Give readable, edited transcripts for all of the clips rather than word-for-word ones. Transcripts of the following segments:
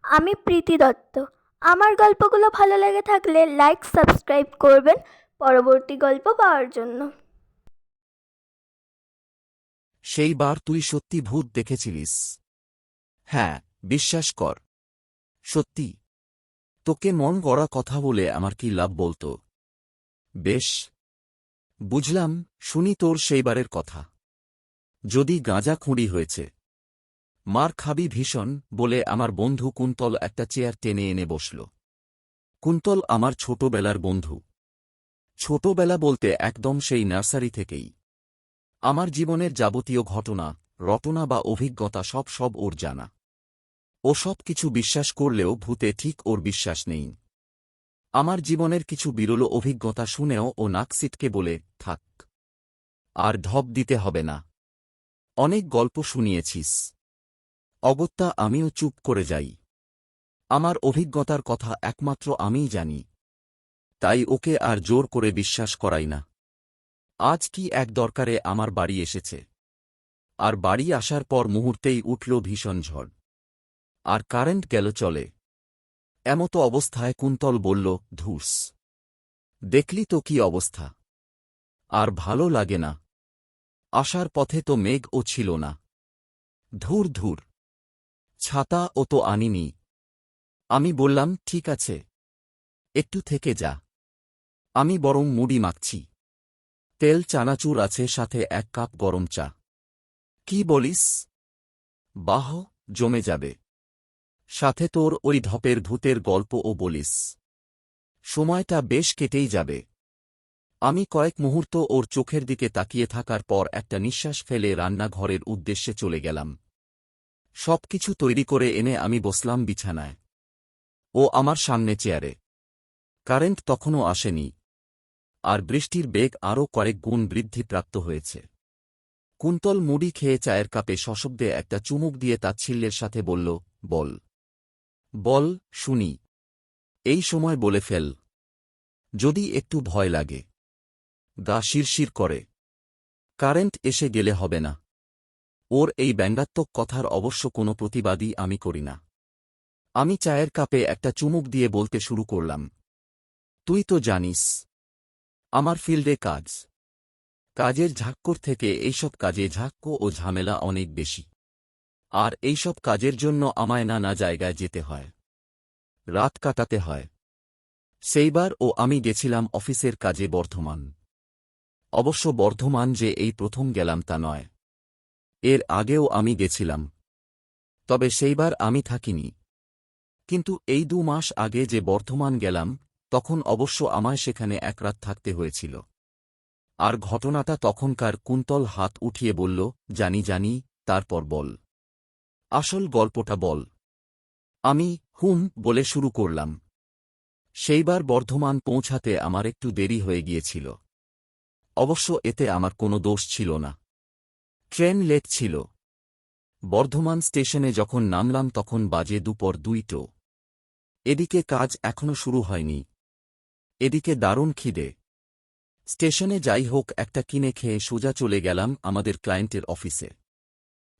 আমি প্রীতি দত্ত। আমার গল্পগুলো ভালো লেগে থাকলে লাইক সাবস্ক্রাইব করবেন পরবর্তী গল্প পাওয়ার জন্য। সেইবার তুই সত্যি ভূত দেখেছিলিস? হ্যাঁ, বিশ্বাস কর। সত্যি। তোকে মন গড়া কথা বলে আমার কি লাভ বলতো? বেশ, বুঝলাম। শুনি তোর সেইবারের কথা। যদি গাঁজা খুঁড়ি হয়েছে, মার খাবি ভীষণ বলে আমার বন্ধু কুন্তল একটা চেয়ার টেনে এনে বসল। কুন্তল আমার ছোটবেলার বন্ধু। ছোটবেলা বলতে একদম সেই নার্সারি থেকেই। আমার জীবনের যাবতীয় ঘটনা, রটনা বা অভিজ্ঞতা সব ওর জানা। ও সব কিছু বিশ্বাস করলেও ভূতে ঠিক ওর বিশ্বাস নেই। আমার জীবনের কিছু বিরল অভিজ্ঞতা শুনেও ও নাক সিটকে বলে, থাক, আর ঢপ দিতে হবে না। অনেক গল্প শুনিয়েছিস। অগত্যা আমিও চুপ করে যাই। আমার অভিজ্ঞতার কথা একমাত্র আমিই জানি। তাই ওকে আর জোর করে বিশ্বাস করাই না। আজ কি এক দরকারে আমার বাড়ি এসেছে। আর বাড়ি আসার পর মুহূর্তেই উঠল ভীষণ ঝড়। আর কারেন্ট গেল চলে। এমতো অবস্থায় কুন্তল বলল, ধুস, দেখলি তো কি অবস্থা। আর ভালো লাগে না। আসার পথে তো মেঘও ছিল না। ধুর ধুর, ছাতা ও তো আনিনি। আমি বললাম, ঠিক আছে, একটু থেকে যা। আমি বরং মুড়ি মাখছি। তেল চানাচুর আছে, সাথে 1 কাপ গরম চা। কি বলিস? বাহ, জমে যাবে। সাথে তোর ওই ধপের ভূতের গল্পও বলিস। সময়টা বেশ কেটেই যাবে। আমি কয়েক মুহূর্ত ওর চোখের দিকে তাকিয়ে থাকার পর একটা নিঃশ্বাস ফেলে রান্নাঘরের উদ্দেশ্যে চলে গেলাম। সবকিছু তৈরি করে এনে আমি বসলাম বিছানায়। ও আমার সামনে চেয়ারে। কারেন্ট তখনও আসেনি। আর বৃষ্টির বেগ আরও কয়েক গুণ বৃদ্ধিপ্রাপ্ত হয়েছে। কুন্তল মুড়ি খেয়ে চায়ের কাপে সশব্দে একটা চুমুক দিয়ে তাচ্ছিল্যের সাথে বলল, বল, বল, শুনি। এই সময় বলে ফেল। যদি একটু ভয় লাগে। গা শিরশির করে। কারেন্ট এসে গেলে হবে না। ওর এই ব্যঙ্গাত্মক কথার অবশ্য কোনো প্রতিবাদই আমি করি না। আমি চায়ের কাপে একটা চুমুক দিয়ে বলতে শুরু করলাম, তুই তো জানিস, আমার ফিল্ডে কাজ। কাজের ঝাক্কুর থেকে এইসব কাজে ঝাক্কু ও ঝামেলা অনেক বেশি। আর এইসব কাজের জন্য আমায় নানা জায়গায় যেতে হয়। রাত কাটাতে হয়। সেইবার ও আমি গেছিলাম অফিসের কাজে বর্ধমান। অবশ্য বর্ধমান যে এই প্রথম গেলাম তা নয়। এর আগেও আমি গেছিলাম। তবে সেইবার আমি থাকিনি। কিন্তু এই 2 মাস আগে যে বর্ধমান গেলাম, তখন অবশ্য আমায় সেখানে 1 রাত থাকতে হয়েছিল। আর ঘটনাটা তখনকার। কুন্তল হাত উঠিয়ে বলল, জানি জানি, তারপর বল। আসল গল্পটা বল। আমি বলে শুরু করলাম। সেইবার বর্ধমান পৌঁছাতে আমার একটু দেরি হয়ে গিয়েছিল। অবশ্য এতে আমার কোনো দোষ ছিল না। ট্রেন লেট ছিল। বর্ধমান স্টেশনে যখন নামলাম তখন বাজে দুপুর 2টো। এদিকে কাজ এখনো শুরু হয়নি। এদিকে দারুণ খিদে। স্টেশনে যাই হোক একটা কিনে খেয়ে সোজা চলে গেলাম আমাদের ক্লায়েন্টের অফিসে।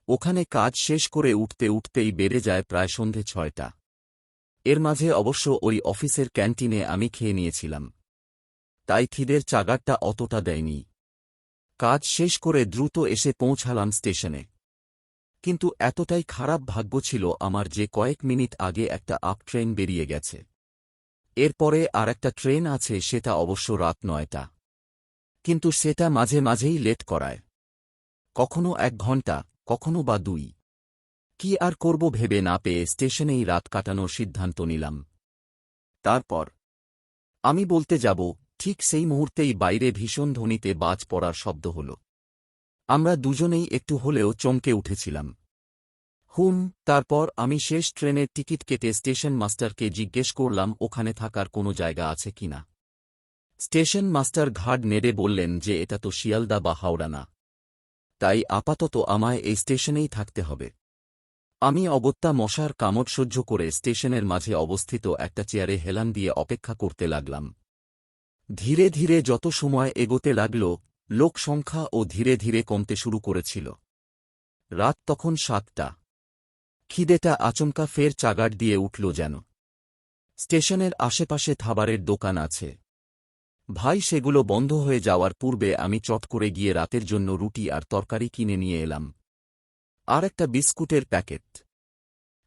ওখানে কাজ শেষ করে উঠতে উঠতেই বেড়ে যায় প্রায় সন্ধে 6টা। এর মাঝে অবশ্য ওই অফিসের ক্যান্টিনে আমি খেয়ে নিয়েছিলাম। তাই খিদের চাগারটা অতটা দেয়নি। কাজ শেষ করে দ্রুত এসে পৌঁছালাম স্টেশনে। কিন্তু এতটাই খারাপ ভাগ্য ছিল আমার যে কয়েক মিনিট আগে একটা আপ ট্রেন বেরিয়ে গেছে। এরপরে আর একটা ট্রেন আছে, সেটা অবশ্য রাত 9টা। কিন্তু সেটা মাঝে মাঝেই লেট করায়। কখনো 1 ঘণ্টা, কখনো বা 2। কি আর করব ভেবে না পেয়ে স্টেশনেই রাত কাটানোর সিদ্ধান্ত নিলাম। তারপর আমি বলতে যাব, ঠিক সেই মুহূর্তেই বাইরে ভীষণ ধ্বনিতে বাজ পড়ার শব্দ হল। আমরা দুজনেই একটু হলেও চমকে উঠেছিলাম। তারপর আমি শেষ ট্রেনের টিকিট কেটে স্টেশন মাস্টারকে জিজ্ঞেস করলাম ওখানে থাকার কোনো জায়গা আছে কিনা। স্টেশন মাস্টার ঘাড় নেড়ে বললেন যে এটা তো শিয়ালদা বা হাওড়া না। তাই আপাতত আমায় এই স্টেশনেই থাকতে হবে। আমি অগত্যা মশার কামড় সহ্য করে স্টেশনের মাঝে অবস্থিত একটা চেয়ারে হেলান দিয়ে অপেক্ষা করতে লাগলাম। ধীরে ধীরে যত সময় এগোতে লাগল, লোক সংখ্যা ও ধীরে ধীরে কমতে শুরু করেছিল। রাত তখন 7টা। খিদেটা আচমকা ফের চাগার দিয়ে উঠল যেন। স্টেশনের আশেপাশে খাবারের দোকান আছে ভাই, সেগুলো বন্ধ হয়ে যাওয়ার পূর্বে আমি চট করে গিয়ে রাতের জন্য রুটি আর তরকারি কিনে নিয়ে এলাম, আর একটা বিস্কুটের প্যাকেট।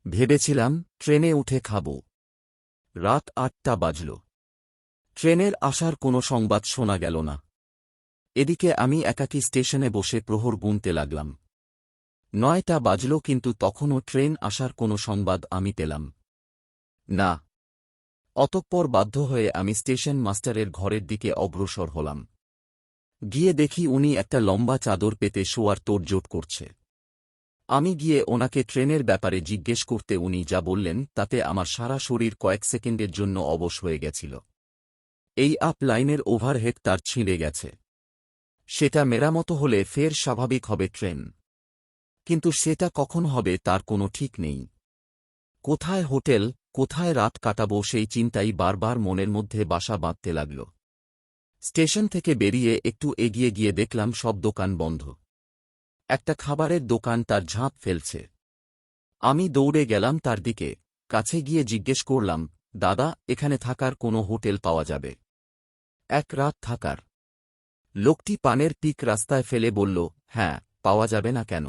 ভেবেছিলাম ট্রেনে উঠে খাব। রাত ৮টা বাজল। ট্রেনের আসার কোনো সংবাদ শোনা গেল না। এদিকে আমি একাকী স্টেশনে বসে প্রহর গুনতে লাগলাম। ৯টা বাজল, কিন্তু তখনও ট্রেন আসার কোনো সংবাদ আমি পেলাম না। অতঃপর বাধ্য হয়ে আমি স্টেশন মাস্টারের ঘরের দিকে অগ্রসর হলাম। গিয়ে দেখি উনি একটা লম্বা চাদর পেতে শোয়ার তোড়জোড় করছে। আমি গিয়ে ওনাকে ট্রেনের ব্যাপারে জিজ্ঞেস করতে উনি যা বললেন তাতে আমার সারা শরীর কয়েক সেকেন্ডের জন্য অবশ হয়ে গেছিল। এই আপ লাইনের ওভারহেড তার ছিঁড়ে গেছে। সেটা মেরামত হলে ফের স্বাভাবিক হবে ট্রেন, কিন্তু সেটা কখন হবে তার কোনো ঠিক নেই। কোথায় হোটেল, কোথায় রাত কাটাবো সেই চিন্তাই বারবার মনের মধ্যে বাসা বাঁধতে লাগল। স্টেশন থেকে বেরিয়ে একটু এগিয়ে গিয়ে দেখলাম সব দোকান বন্ধ। একটা খাবারের দোকান তার ঝাঁপ ফেলছে। আমি দৌড়ে গেলাম তার দিকে। কাছে গিয়ে জিজ্ঞেস করলাম, দাদা, এখানে থাকার কোনো হোটেল পাওয়া যাবে? এক রাত থাকার? লোকটি পানের পিক রাস্তায় ফেলে বলল, হ্যাঁ, পাওয়া যাবে না কেন?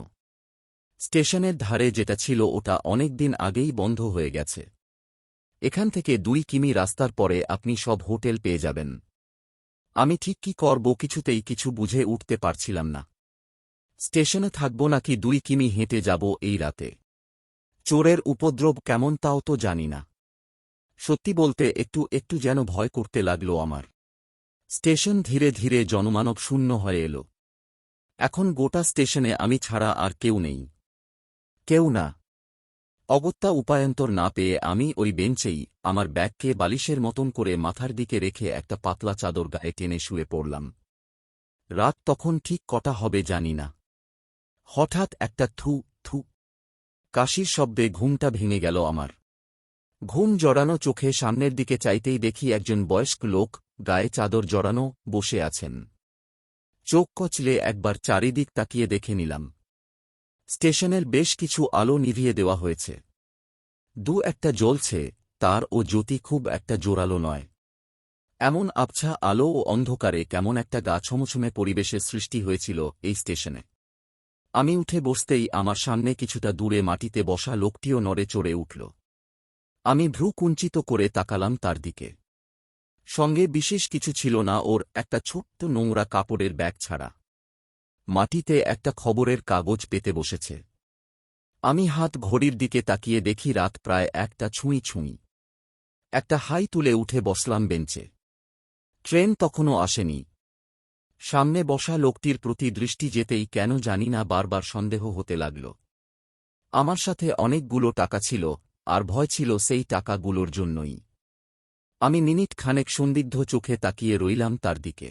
স্টেশনের ধারে যেটা ছিল ওটা অনেক দিন আগেই বন্ধ হয়ে গেছে। এখান থেকে ২ কিমি রাস্তার পরে আপনি সব হোটেল পেয়ে যাবেন। আমি ঠিক কি করব কিছুতেই কিছু বুঝে উঠতে পারছিলাম না। স্টেশনে থাকব নাকি ২ কিমি হেঁটে যাব এই রাতে? চোরের উপদ্রব কেমন তাও তো জানি না। সত্যি বলতে একটু একটু যেন ভয় করতে লাগল আমার। স্টেশন ধীরে ধীরে জনমানব শূন্য হয়ে এল। এখন গোটা স্টেশনে আমি ছাড়া আর কেউ নেই। কেউ না। অগত্যা উপায়ন্তর না পেয়ে আমি ওই বেঞ্চেই আমার ব্যাগকে বালিশের মতন করে মাথার দিকে রেখে একটা পাতলা চাদর গায়ে টেনে শুয়ে পড়লাম। রাত তখন ঠিক কটা হবে জানি না। হঠাৎ একটা থু থু কাশির শব্দে ঘুমটা ভেঙে গেল আমার। ঘুম জড়ানো চোখে সামনের দিকে চাইতেই দেখি একজন বয়স্ক লোক গায়ে চাদর জড়ানো বসে আছেন। চোখ কচলে একবার চারিদিক তাকিয়ে দেখে নিলাম। স্টেশনের বেশ কিছু আলো নিভিয়ে দেওয়া হয়েছে। ২-১টা জ্বলছে, তার ও জ্যোতি খুব একটা জোরালো নয়। এমন আবছা আলো ও অন্ধকারে কেমন একটা গা ছমছমে পরিবেশের সৃষ্টি হয়েছিল এই স্টেশনে। আমি উঠে বসতেই আমার সামনে কিছুটা দূরে মাটিতে বসা লোকটিও নড়ে চড়ে উঠল। আমি ভ্রু কুঞ্চিত করে তাকালাম তার দিকে। সঙ্গে বিশেষ কিছু ছিল না, ওর একটা ছোট্ট নোংরা কাপড়ের ব্যাগ ছাড়া। মাটিতে একটা খবরের কাগজ পেতে বসেছে। আমি হাত ঘড়ির দিকে তাকিয়ে দেখি রাত প্রায় ১টা ছুঁই ছুঁই। একটা হাই তুলে উঠে বসলাম বেঞ্চে। ট্রেন তখনও আসেনি। সামনে বসা লোকটির প্রতি দৃষ্টি যেতেই কেন জানি না বারবার সন্দেহ হতে লাগল। আমার সাথে অনেকগুলো টাকা ছিল, আর ভয় ছিল সেই টাকাগুলোর জন্যই। আমি মিনিট খানেক সন্দিগ্ধ চোখে তাকিয়ে রইলাম তার দিকে।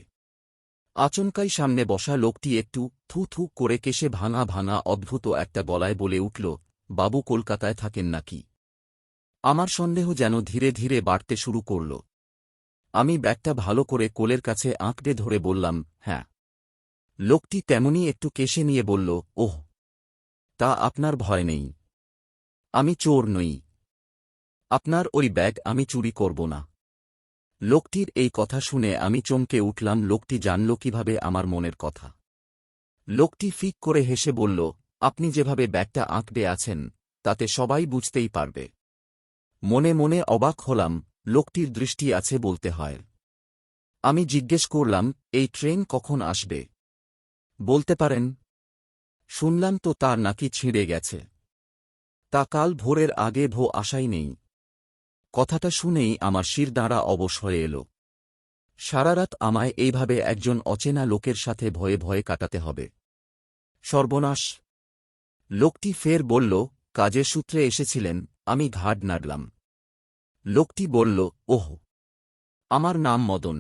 আচমকাই সামনে বসা লোকটি একটু থু থু করে কেশে ভাঙা ভাঙা অদ্ভুত একটা গলায় বলে উঠল, বাবু কলকাতায় থাকেন নাকি? আমার সন্দেহ যেন ধীরে ধীরে বাড়তে শুরু করল। আমি ব্যাগটা ভালো করে কোলের কাছে আঁকড়ে ধরে বললাম, হ্যাঁ। লোকটি তেমনি একটু কেশে নিয়ে বলল, ওহ, তা আপনার ভয় নেই। আমি চোর নই। আপনার ওই ব্যাগ আমি চুরি করব না। লোকটির এই কথা শুনে আমি চমকে উঠলাম। লোকটি জানল কিভাবে আমার মনের কথা? লোকটি ফিক করে হেসে বলল, আপনি যেভাবে ব্যাগটা আঁকড়ে আছেন তাতে সবাই বুঝতেই পারবে। মনে মনে অবাক হলাম, লোকটির দৃষ্টি আছে বলতে হয়। আমি জিজ্ঞেস করলাম, এই ট্রেন কখন আসবে? বলতে পারেন? শুনলাম তো তার নাকি ছিঁড়ে গেছে। তা কাল ভোরের আগে আশাই নেই। কথাটা শুনেই আমার শিরদাঁড়া অবশ হয়ে এল। সারারাত আমায় এইভাবে একজন অচেনা লোকের সাথে ভয়ে ভয়ে কাটাতে হবে। সর্বনাশ! লোকটি ফের বলল, কাজের সূত্রে এসেছিলেন? আমি ঘাড় নাড়লাম। লোকটি বলল, ওহ, আমার নাম মদন।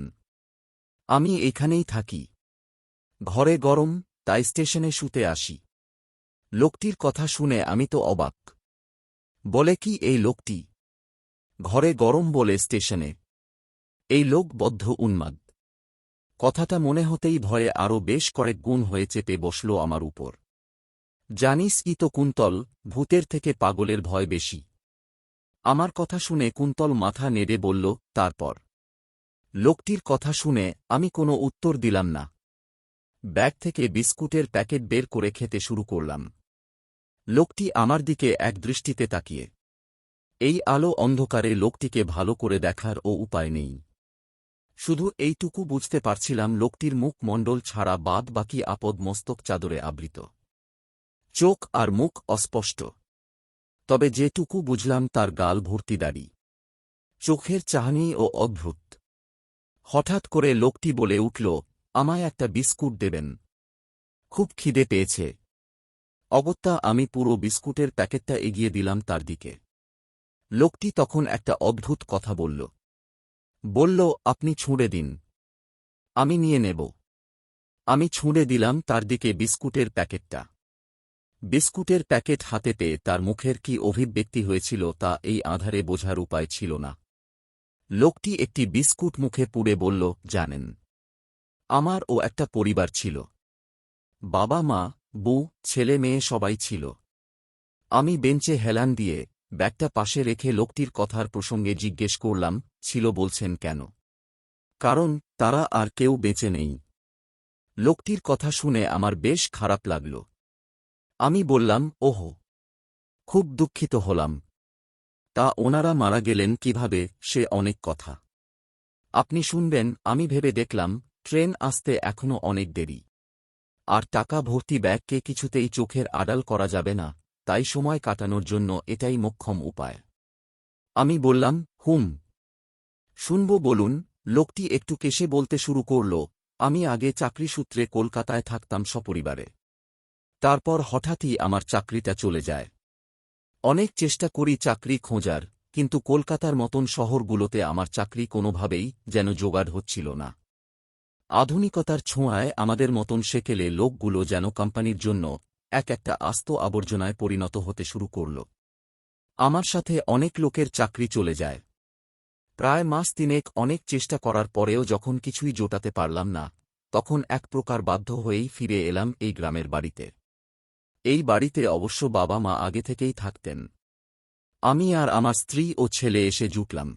আমি এখানেই থাকি। ঘরে গরম, তাই স্টেশনে শুতে আসি। লোকটির কথা শুনে আমি তো অবাক। বলে কি এই লোকটি? ঘরে গরম বলে স্টেশনে? এই লোক বদ্ধ উন্মাদ। কথাটা মনে হতেই ভয়ে আরও বেশ কয়েক গুণ হয়ে চেপে বসল আমার উপর। জানিস কি তো কুন্তল, ভূতের থেকে পাগলের ভয় বেশি। আমার কথা শুনে কুন্তল মাথা নেড়ে বলল, তারপর? লোকটির কথা শুনে আমি কোনো উত্তর দিলাম না। ব্যাগ থেকে বিস্কুটের প্যাকেট বের করে খেতে শুরু করলাম। লোকটি আমার দিকে এক দৃষ্টিতে তাকিয়ে। এই আলো অন্ধকারে লোকটিকে ভালো করে দেখার ও উপায় নেই। শুধু এইটুকু বুঝতে পারছিলাম লোকটির মুখমণ্ডল ছাড়া বাদ বাকি আপদ মস্তক চাদরে আবৃত। চোখ আর মুখ অস্পষ্ট। তবে যেটুকু বুঝলাম তার গাল ভর্তি দাড়ি, চোখের চাহনি ও অদ্ভুত। হঠাৎ করে লোকটি বলে উঠল, আমায় একটা বিস্কুট দেবেন, খুব খিদে পেয়েছে। অগত্যা আমি পুরো বিস্কুটের প্যাকেটটা এগিয়ে দিলাম তার দিকে। লোকটি তখন একটা অদ্ভুত কথা বলল, আপনি ছুঁড়ে দিন, আমি নিয়ে নেব। আমি ছুঁড়ে দিলাম তার দিকে বিস্কুটের প্যাকেটটা। বিস্কুটের প্যাকেট হাতে পেয়ে তার মুখের কি অভিব্যক্তি হয়েছিল তা এই আঁধারে বোঝার উপায় ছিল না। লোকটি একটি বিস্কুট মুখে পুড়ে বলল, জানেন, আমারও একটা পরিবার ছিল। বাবা মা, বউ, ছেলে মেয়ে সবাই ছিল। আমি বেঞ্চে হেলান দিয়ে ব্যাগটা পাশে রেখে লোকটির কথার প্রসঙ্গে জিজ্ঞেস করলাম, ছিল বলছেন কেন? কারণ তারা আর কেউ বেঁচে নেই। লোকটির কথা শুনে আমার বেশ খারাপ লাগল। আমি বললাম, ওহো, খুব দুঃখিত হলাম। তা ওনারা মারা গেলেন কিভাবে সে অনেক কথা। আপনি শুনবেন আমি ভেবে দেখলাম ট্রেন আসতে এখনো অনেক দেরি। আর টাকা ভর্তি ব্যাগকে কিছুতেই চোখের আড়াল করা যাবে না, তাই সময় কাটানোর জন্য এটাই মোক্ষম উপায়। আমি বললাম, শুনব বলুন। লোকটি একটু কেশে বলতে শুরু করল, আমি আগে চাকরি সূত্রে কলকাতায় থাকতাম সপরিবারে। তারপর হঠাৎই আমার চাকরিটা চলে যায়। অনেক চেষ্টা করি চাকরি খোঁজার, কিন্তু কলকাতার মতন শহরগুলোতে আমার চাকরি কোনোভাবেই যেন জোগাড় হচ্ছিল না। আধুনিকতার ছোঁয়ায় আমাদের মতন সেকেলে লোকগুলো যেন কোম্পানির জন্য একটা আস্ত আবর্জনায় পরিণত হতে শুরু করল। আমার সাথে অনেক লোকের চাকরি চলে যায়। প্রায় মাস তিনেক অনেক চেষ্টা করার পরেও যখন কিছুই জোটাতে পারলাম না, তখন এক প্রকার বাধ্য হয়েই ফিরে এলাম এই গ্রামের বাড়িতে। এই বাড়িতে অবশ্য বাবা মা আগে থেকেই থাকতেন। আমি আর আমার স্ত্রী ও ছেলে এসে জুটলাম।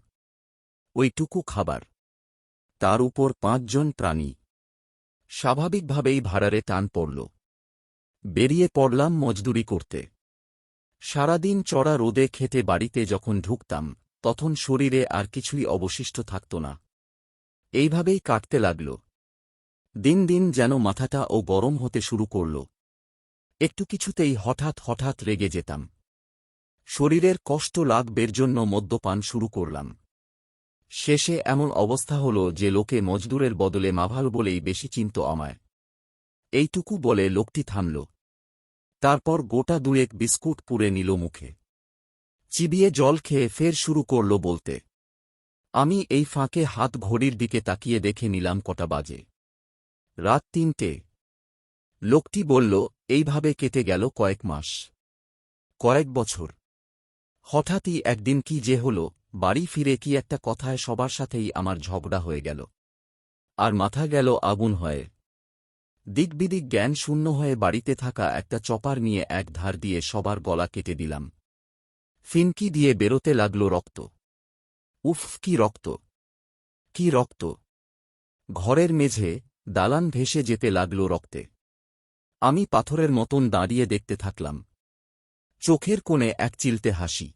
ওইটুকু খাবার, তার উপর 5 জন প্রাণী। স্বাভাবিকভাবেই ভাড়ারে টান পড়ল। বেরিয়ে পড়লাম মজদুরি করতে। সারাদিন চড়া রোদে খেতে বাড়িতে যখন ঢুকতাম তখন শরীরে আর কিছুই অবশিষ্ট থাকত না। এইভাবেই কাটতে লাগল। দিন দিন যেন মাথাটা ও গরম হতে শুরু করল। একটু কিছুতেই হঠাৎ রেগে যেতাম। শরীরের কষ্ট লাগবের জন্য মদ্যপান শুরু করলাম। শেষে এমন অবস্থা হল যে লোকে মজদুরের বদলে মাভাল বলেই বেশি চিনত আমায়। এইটুকু বলে লোকটি থামল। তারপর গোটা দুয়েক বিস্কুট পুরে নিল মুখে। চিবিয়ে জল খেয়ে ফের শুরু করল বলতে। আমি এই ফাঁকে হাত ঘড়ির দিকে তাকিয়ে দেখে নিলাম কটা বাজে। রাত 3টে। লোকটি বলল, এইভাবে কেটে গেল কয়েক মাস, কয়েক বছর। হঠাৎই একদিন কি যে হল, বাড়ি ফিরে কি একটা কথায় সবার সাথেই আমার ঝগড়া হয়ে গেল। আর মাথা গেল আগুন হয়ে। দিকবিদিক জ্ঞান শূন্য হয়ে বাড়িতে থাকা একটা চপার নিয়ে এক ধার দিয়ে সবার গলা কেটে দিলাম। ফিনকি দিয়ে বেরোতে লাগল রক্ত। উফ, কি রক্ত, কি রক্ত! ঘরের মেঝে, দালান ভেসে যেতে লাগল রক্তে। আমি পাথরের মতন দাঁড়িয়ে দেখতে থাকলাম। চোখের কোণে এক চিলতে হাসি।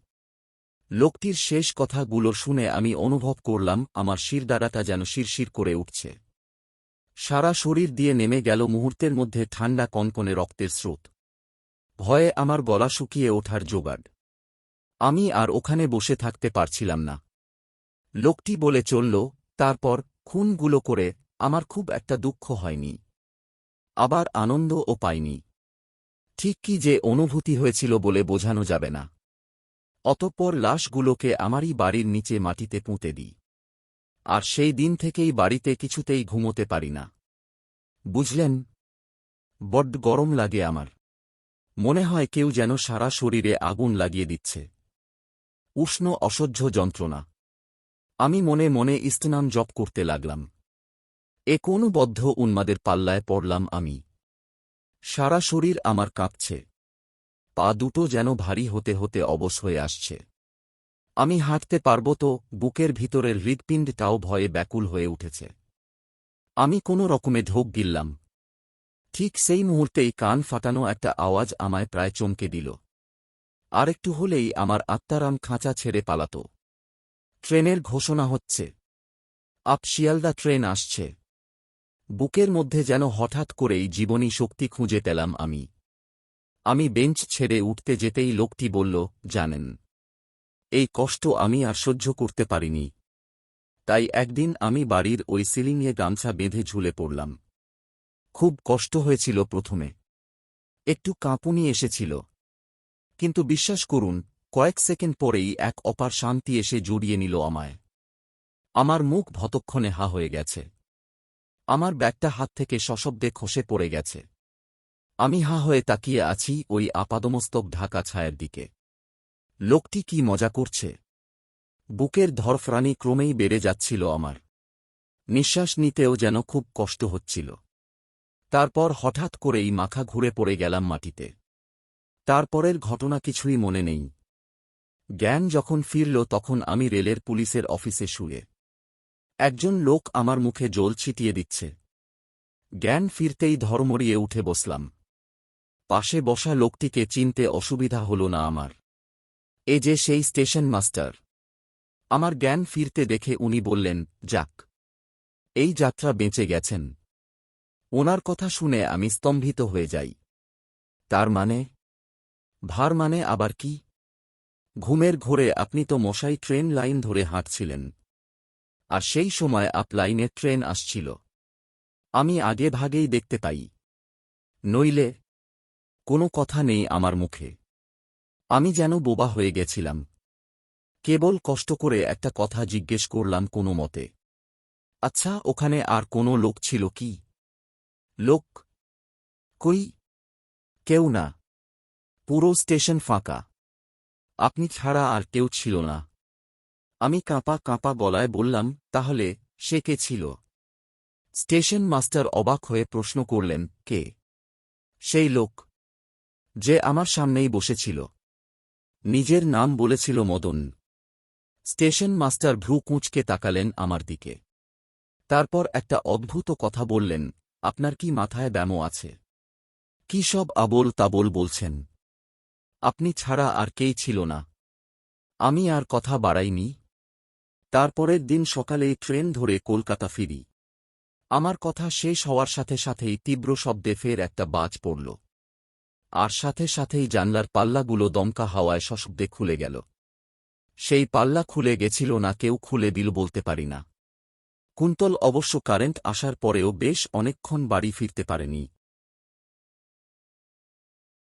লোকটির শেষ কথাগুলো শুনে আমি অনুভব করলাম আমার শিরদাঁড়াটা যেন শিরশির করে উঠছে। সারা শরীর দিয়ে নেমে গেল মুহূর্তের মধ্যে ঠান্ডা কনকনে রক্তের স্রোত। ভয়ে আমার গলা শুকিয়ে ওঠার জোগাড়। আমি আর ওখানে বসে থাকতে পারছিলাম না। লোকটি বলে চলল, তারপর খুনগুলো করে আমার খুব একটা দুঃখ হয়নি, আবার আনন্দও পাইনি। ঠিক কি যে অনুভূতি হয়েছিল বলে বোঝানো যাবে না। অতঃপর লাশগুলোকে আমারই বাড়ির নিচে মাটিতে পুঁতে দিই। আর সেই দিন থেকেই বাড়িতে কিছুতেই ঘুমোতে পারি না। বুঝলেন, বড্ড গরম লাগে আমার। মনে হয় কেউ যেন সারা শরীরে আগুন লাগিয়ে দিচ্ছে। উষ্ণ অসহ্য যন্ত্রণা। আমি মনে মনে ইস্তেনাম জপ করতে লাগলাম। এ কোন বদ্ধ উন্মাদের পাল্লায় পড়লাম আমি। সারা শরীর আমার কাঁপছে। পা দুটো যেন ভারী হতে হতে অবশ হয়ে আসছে। আমি হাঁটতে পারব তো? বুকের ভিতরের হৃৎপিণ্ডটাও ভয়ে ব্যাকুল হয়ে উঠেছে। আমি কোনো রকমে ঢোক গিললাম। ঠিক সেই মুহূর্তেই কান ফাটানো একটা আওয়াজ আমায় প্রায় চমকে দিল। আরেকটু হলেই আমার আত্মারাম খাঁচা ছেড়ে পালাত। ট্রেনের ঘোষণা হচ্ছে। আপ শিয়ালদা ট্রেন আসছে। বুকের মধ্যে যেন হঠাৎ করেই জীবনী শক্তি খুঁজে পেলাম আমি। আমি বেঞ্চ ছেড়ে উঠতে যেতেই লোকটি বলল, জানেন, এই কষ্ট আমি আর সহ্য করতে পারিনি। তাই একদিন আমি বাড়ির ওই সিলিংয়ে গামছা বেঁধে ঝুলে পড়লাম। খুব কষ্ট হয়েছিল প্রথমে, একটু কাঁপুনি এসেছিল, কিন্তু বিশ্বাস করুন, কয়েক সেকেন্ড পরেই এক অপার শান্তি এসে জড়িয়ে নিল আমায়। আমার মুখ ভতক্ষণে হা হয়ে গেছে। আমার ব্যাগটা হাত থেকে সশব্দে খসে পড়ে গেছে। আমি হা হয়ে তাকিয়ে আছি ওই আপাদমস্তক ঢাকা ছায়ার দিকে। লোকটি কি মজা করছে? বুকের ধরফরানি ক্রমেই বেড়ে যাচ্ছিল আমার। নিঃশ্বাস নিতেও যেন খুব কষ্ট হচ্ছিল। তারপর হঠাৎ করেই মাথা ঘুরে পড়ে গেলাম মাটিতে। তারপরের ঘটনা কিছুই মনে নেই। জ্ঞান যখন ফিরল তখন আমি রেলের পুলিশের অফিসে শুয়ে। একজন লোক আমার মুখে জল ছিটিয়ে দিচ্ছে। জ্ঞান ফিরতেই ধর্মড়িয়ে উঠে বসলাম। পাশে বসা লোকটিকে চিনতে অসুবিধা হল না আমার। এ যে সেই স্টেশন মাস্টার। আমার জ্ঞান ফিরতে দেখে উনি বললেন, যাক, এই যাত্রা বেঁচে গেছেন। ওনার কথা শুনে আমি স্তম্ভিত হয়ে যাই। তার মানে? ভার মানে আবার কি? ঘুমের ঘোরে আপনি তো মশাই ট্রেন লাইন ধরে হাঁটছিলেন, আর সেই সময় আপ লাইনে ট্রেন আসছিল। আমি আগে ভাগেই দেখতে পাই। নইলে? কোনো কথা নেই আমার মুখে। আমি যেন বোবা হয়ে গেছিলাম। কেবল কষ্ট করে একটা কথা জিজ্ঞেস করলাম কোনো মতে, আচ্ছা, ওখানে আর কোনো লোক ছিল কি? লোক? কই? কেউ না। পুরো স্টেশন ফাঁকা। আপনি ছাড়া আর কেউ ছিল না। আমি কাঁপা কাঁপা গলায় বললাম, তাহলে সে কে ছিল? স্টেশন মাস্টার অবাক হয়ে প্রশ্ন করলেন, কে? সেই লোক যে আমার সামনেই বসেছিল। নিজের নাম বলেছিল মদন। স্টেশন মাস্টার ভ্রু কুঁচকে তাকালেন আমার দিকে। তারপর একটা অদ্ভুত কথা বললেন, আপনার কি মাথায় ব্যামো আছে? কি সব আবোল তাবোল বলছেন? আপনি ছাড়া আর কেই ছিল না। আমি আর কথা বাড়াইনি। তারপরের দিন সকালেই ট্রেন ধরে কলকাতা ফিরি। আমার কথা শেষ হওয়ার সাথে সাথেই তীব্র শব্দে ফের একটা বাজ পড়ল, আর সাথে সাথেই জানলার পাল্লাগুলো দমকা হাওয়ায় সশব্দে খুলে গেল। সেই পাল্লা খুলে গেছিল না কেউ খুলে দিল বলতে পারি না। কুন্তল অবশ্য কারেন্ট আসার পরেও বেশ অনেকক্ষণ বাড়ি ফিরতে পারেনি।